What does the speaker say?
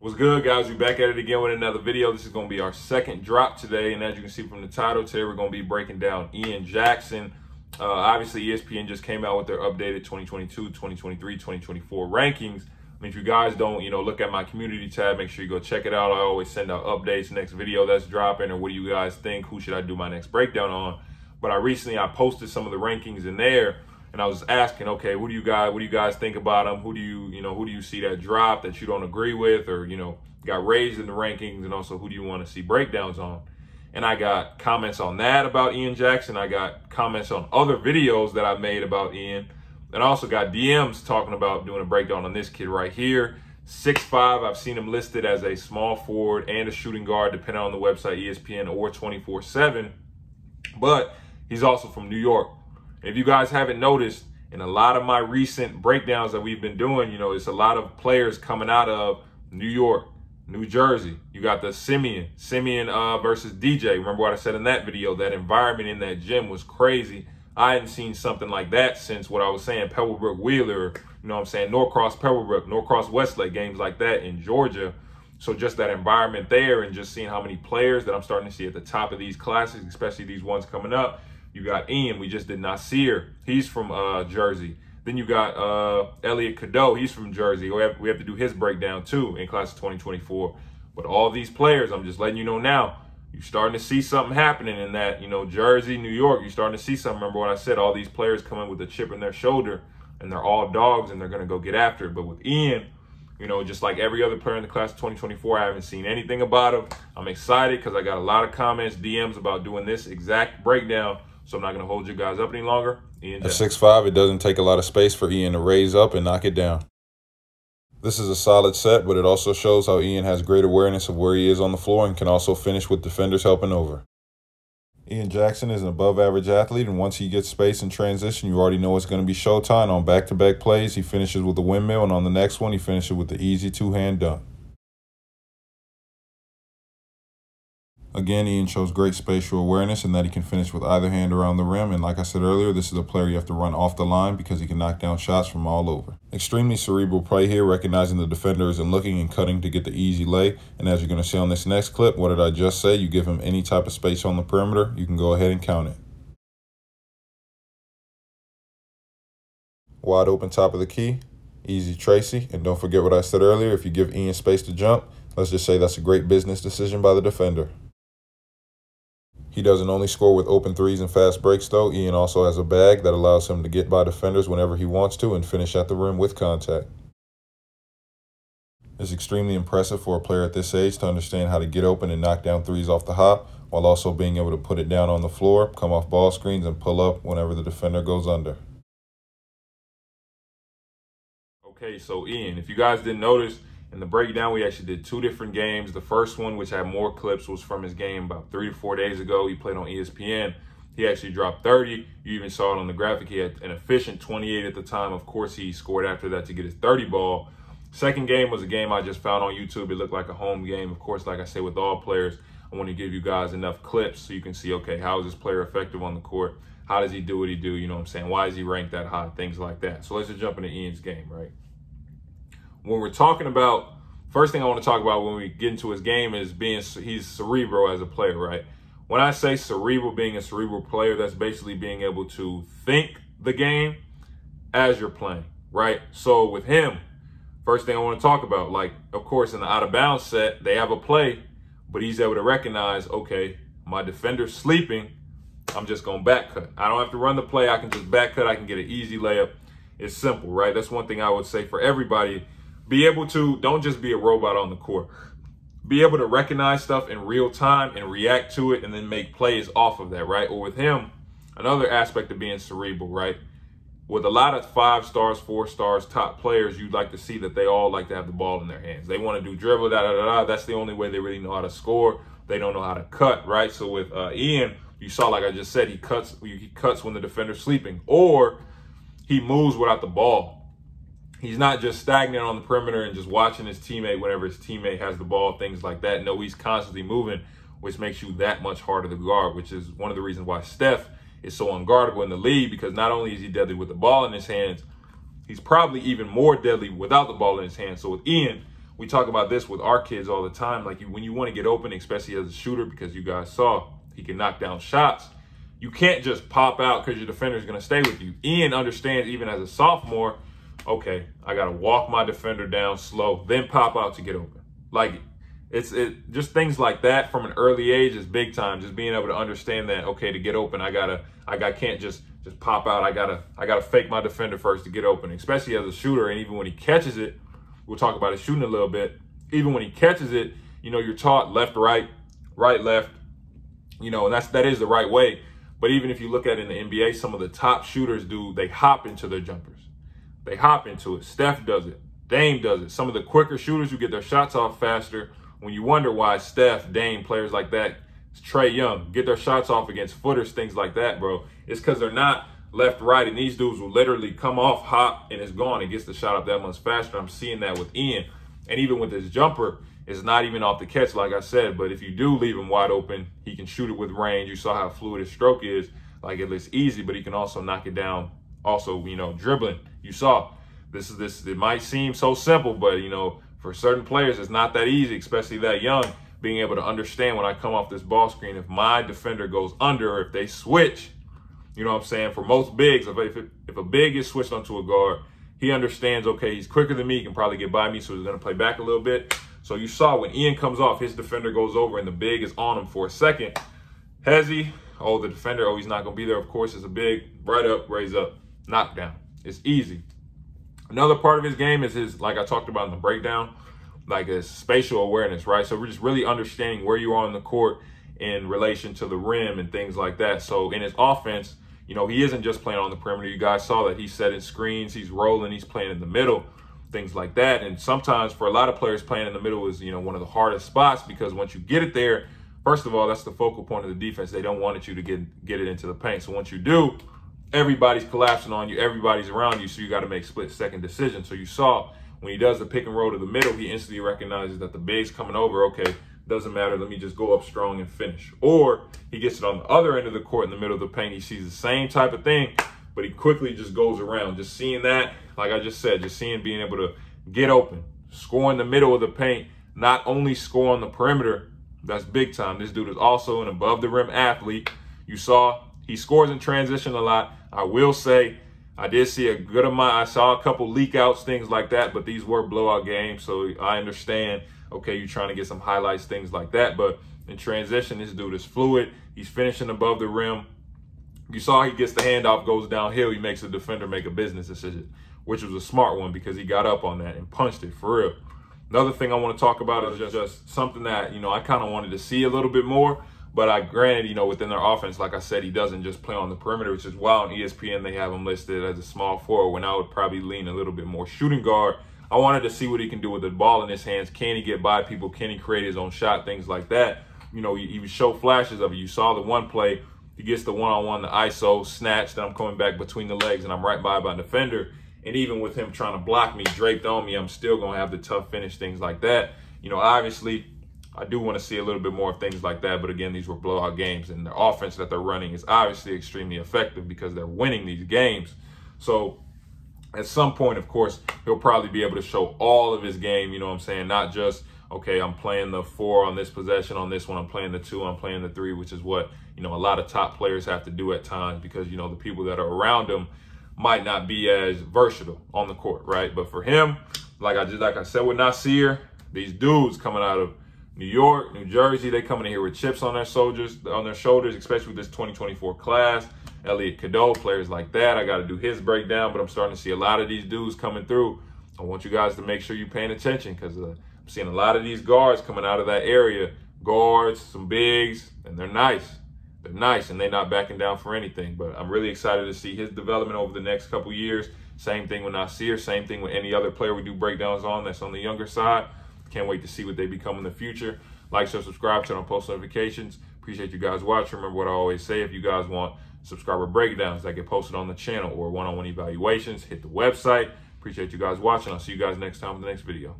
What's good, guys? We're back at it again with another video. This is going to be our second drop today, and as you can see from the title, today we're going to be breaking down Ian Jackson. Obviously, ESPN just came out with their updated 2022, 2023, 2024 rankings. I mean, if you guys don't, look at my community tab, make sure you go check it out. I always send out updates, next video that's dropping, or what do you guys think? Who should I do my next breakdown on? But I posted some of the rankings in there, and I was asking, okay, what do you guys think about them? Who do you see that drop that you don't agree with, or got raised in the rankings, and also who do you want to see breakdowns on? And I got comments on that about Ian Jackson. I got comments on other videos that I made about Ian, and I also got DMs talking about doing a breakdown on this kid right here. 6'5". I've seen him listed as a small forward and a shooting guard, depending on the website, ESPN or 24/7. But he's also from New York. If you guys haven't noticed, in a lot of my recent breakdowns that we've been doing, it's a lot of players coming out of New York, New Jersey. You got the Simeon versus DJ. Remember what I said in that video? That environment in that gym was crazy. I hadn't seen something like that since what I was saying, Pebblebrook Wheeler, Norcross Pebblebrook, Norcross Westlake, games like that in Georgia. So just that environment there, and just seeing how many players that I'm starting to see at the top of these classes, especially these ones coming up. You got Ian, we just did Nasir. He's from Jersey. Then you got Elliot Cadeau. He's from Jersey. We have to do his breakdown too in class of 2024. But all these players, I'm just letting you know now, you're starting to see something happening in that, Jersey, New York. You're starting to see something. Remember what I said? All these players coming with a chip in their shoulder, and they're all dogs, and they're going to go get after it. But with Ian, just like every other player in the class of 2024, I haven't seen anything about him. I'm excited because I got a lot of comments, DMs about doing this exact breakdown. So I'm not going to hold you guys up any longer. Ian At 6'5", it doesn't take a lot of space for Ian to raise up and knock it down. This is a solid set, but it also shows how Ian has great awareness of where he is on the floor and can also finish with defenders helping over. Ian Jackson is an above-average athlete, and once he gets space in transition, you already know it's going to be showtime. On back-to-back plays, he finishes with a windmill, and on the next one, he finishes with the easy two-hand dunk. Again, Ian shows great spatial awareness in that he can finish with either hand around the rim. And like I said earlier, this is a player you have to run off the line because he can knock down shots from all over. Extremely cerebral play here, recognizing the defender isn't looking and cutting to get the easy lay. And as you're going to see on this next clip, what did I just say? You give him any type of space on the perimeter, you can go ahead and count it. Wide open top of the key, easy Tracy. And don't forget what I said earlier, if you give Ian space to jump, let's just say that's a great business decision by the defender. He doesn't only score with open threes and fast breaks, though. Ian also has a bag that allows him to get by defenders whenever he wants to and finish at the rim with contact. It's extremely impressive for a player at this age to understand how to get open and knock down threes off the hop, while also being able to put it down on the floor, come off ball screens, and pull up whenever the defender goes under. Okay, so Ian, if you guys didn't notice, in the breakdown, we actually did two different games. The first one, which had more clips, was from his game about 3 to 4 days ago. He played on ESPN. He actually dropped 30. You even saw it on the graphic. He had an efficient 28 at the time. Of course, he scored after that to get his 30 ball. Second game was a game I just found on YouTube. It looked like a home game. Of course, like I say with all players, I want to give you guys enough clips so you can see, okay, how is this player effective on the court? How does he do what he do? You know what I'm saying? Why is he ranked that high? Things like that. So let's just jump into Ian's game, right? When we're talking about, first thing I want to talk about when we get into his game is he's cerebral as a player, right? When I say cerebral, being a cerebral player, that's basically being able to think the game as you're playing, right? So with him, first thing I want to talk about, like, of course, in the out of bounds set, they have a play, but he's able to recognize, okay, my defender's sleeping, I'm just going to back cut. I don't have to run the play. I can just back cut. I can get an easy layup. It's simple, right? That's one thing I would say for everybody. Be able to, don't just be a robot on the court. Be able to recognize stuff in real time and react to it and then make plays off of that, right? Or with him, another aspect of being cerebral, right? With a lot of 5 stars, 4 stars, top players, you'd like to see that they all like to have the ball in their hands. They want to do dribble, da-da-da-da. That's the only way they really know how to score. They don't know how to cut, right? So with Ian, you saw, like I just said, he cuts when the defender's sleeping, or he moves without the ball. He's not just stagnant on the perimeter and just watching his teammate whenever his teammate has the ball, things like that. No, he's constantly moving, which makes you that much harder to guard, which is one of the reasons why Steph is so unguardable in the league, because not only is he deadly with the ball in his hands, he's probably even more deadly without the ball in his hands. So with Ian, we talk about this with our kids all the time. Like when you want to get open, especially as a shooter, because you guys saw he can knock down shots. You can't just pop out because your defender is going to stay with you. Ian understands even as a sophomore, okay, I got to walk my defender down slow, then pop out to get open. Like just things like that from an early age is big time. Just being able to understand that, okay, to get open, I can't just pop out. I gotta fake my defender first to get open, especially as a shooter. And even when he catches it, we'll talk about his shooting a little bit. Even when he catches it, you know, you're taught left, right, right, left, you know, and that is the right way. But even if you look at it in the NBA, some of the top shooters they hop into their jumpers. They hop into it. Steph does it. Dame does it. Some of the quicker shooters who get their shots off faster, when you wonder why Steph, Dame, players like that, Trae Young, get their shots off against footers, things like that, bro, it's because they're not left, right, and these dudes will literally come off, hop, and it's gone. It gets the shot up that much faster. I'm seeing that with Ian. And even with his jumper, it's not even off the catch, like I said. But if you do leave him wide open, he can shoot it with range. You saw how fluid his stroke is. Like, it looks easy, but he can also knock it down. Also, you know, dribbling. You saw it might seem so simple, but, you know, for certain players, it's not that easy, especially that young, being able to understand when I come off this ball screen, if my defender goes under, or if they switch, you know what I'm saying? For most bigs, if a big is switched onto a guard, he understands, okay, he's quicker than me, he can probably get by me, so he's going to play back a little bit. So you saw when Ian comes off, his defender goes over and the big is on him for a second. Hezzy, the defender, he's not going to be there. Of course, it's a big, right up, raise up, knockdown. It's easy. Another part of his game is his, like I talked about in the breakdown, like his spatial awareness, right? So we're just really understanding where you are on the court in relation to the rim and things like that. So in his offense, you know, he isn't just playing on the perimeter. You guys saw that he's setting screens, he's rolling, he's playing in the middle, things like that. And sometimes for a lot of players, playing in the middle is, you know, one of the hardest spots, because once you get it there, first of all, that's the focal point of the defense. They don't want you to get it into the paint. So once you do, everybody's collapsing on you, everybody's around you, so you got to make split-second decisions. So you saw when he does the pick and roll to the middle, he instantly recognizes that the big's coming over. Okay, doesn't matter, let me just go up strong and finish. Or he gets it on the other end of the court in the middle of the paint. He sees the same type of thing, but he quickly just goes around. Just seeing that, like I just said, just seeing being able to get open, score in the middle of the paint, not only score on the perimeter, that's big time. This dude is also an above-the-rim athlete. You saw he scores in transition a lot. I will say, I did see a good amount. I saw a couple leak outs, things like that, but these were blowout games. So I understand, okay, you're trying to get some highlights, things like that. But in transition, this dude is fluid. He's finishing above the rim. You saw he gets the handoff, goes downhill. He makes the defender make a business decision, which was a smart one because he got up on that and punched it for real. Another thing I want to talk about is just something that, you know, I kind of wanted to see a little bit more. But granted, you know, within their offense, like I said, he doesn't just play on the perimeter, which is why on ESPN they have him listed as a small forward, when I would probably lean a little bit more shooting guard. I wanted to see what he can do with the ball in his hands. Can he get by people? Can he create his own shot? Things like that. You know, he would show flashes of it. You saw the one play, he gets the one-on-one, the ISO, snatch, then I'm coming back between the legs and I'm right by my defender. And even with him trying to block me, draped on me, I'm still going to have the tough finish, things like that. You know, obviously, I do want to see a little bit more of things like that. But again, these were blowout games, and the offense that they're running is obviously extremely effective because they're winning these games. So at some point, of course, he'll probably be able to show all of his game, you know what I'm saying? Not just, okay, I'm playing the 4 on this possession, on this one, I'm playing the 2, I'm playing the 3, which is what, you know, a lot of top players have to do at times because, you know, the people that are around him might not be as versatile on the court, right? But for him, like I said with Nasir, these dudes coming out of New York, New Jersey, they coming in here with chips on their shoulders, especially with this 2024 class. Elliot Cadeau, players like that. I got to do his breakdown, but I'm starting to see a lot of these dudes coming through. I want you guys to make sure you're paying attention because I'm seeing a lot of these guards coming out of that area. Guards, some bigs, and they're nice. They're nice, and they're not backing down for anything. But I'm really excited to see his development over the next couple years. Same thing with Nasir, same thing with any other player we do breakdowns on that's on the younger side. Can't wait to see what they become in the future. Like, share, subscribe, turn on post notifications. Appreciate you guys watching. Remember what I always say, if you guys want subscriber breakdowns that get posted on the channel or one-on-one evaluations, hit the website. Appreciate you guys watching. I'll see you guys next time in the next video.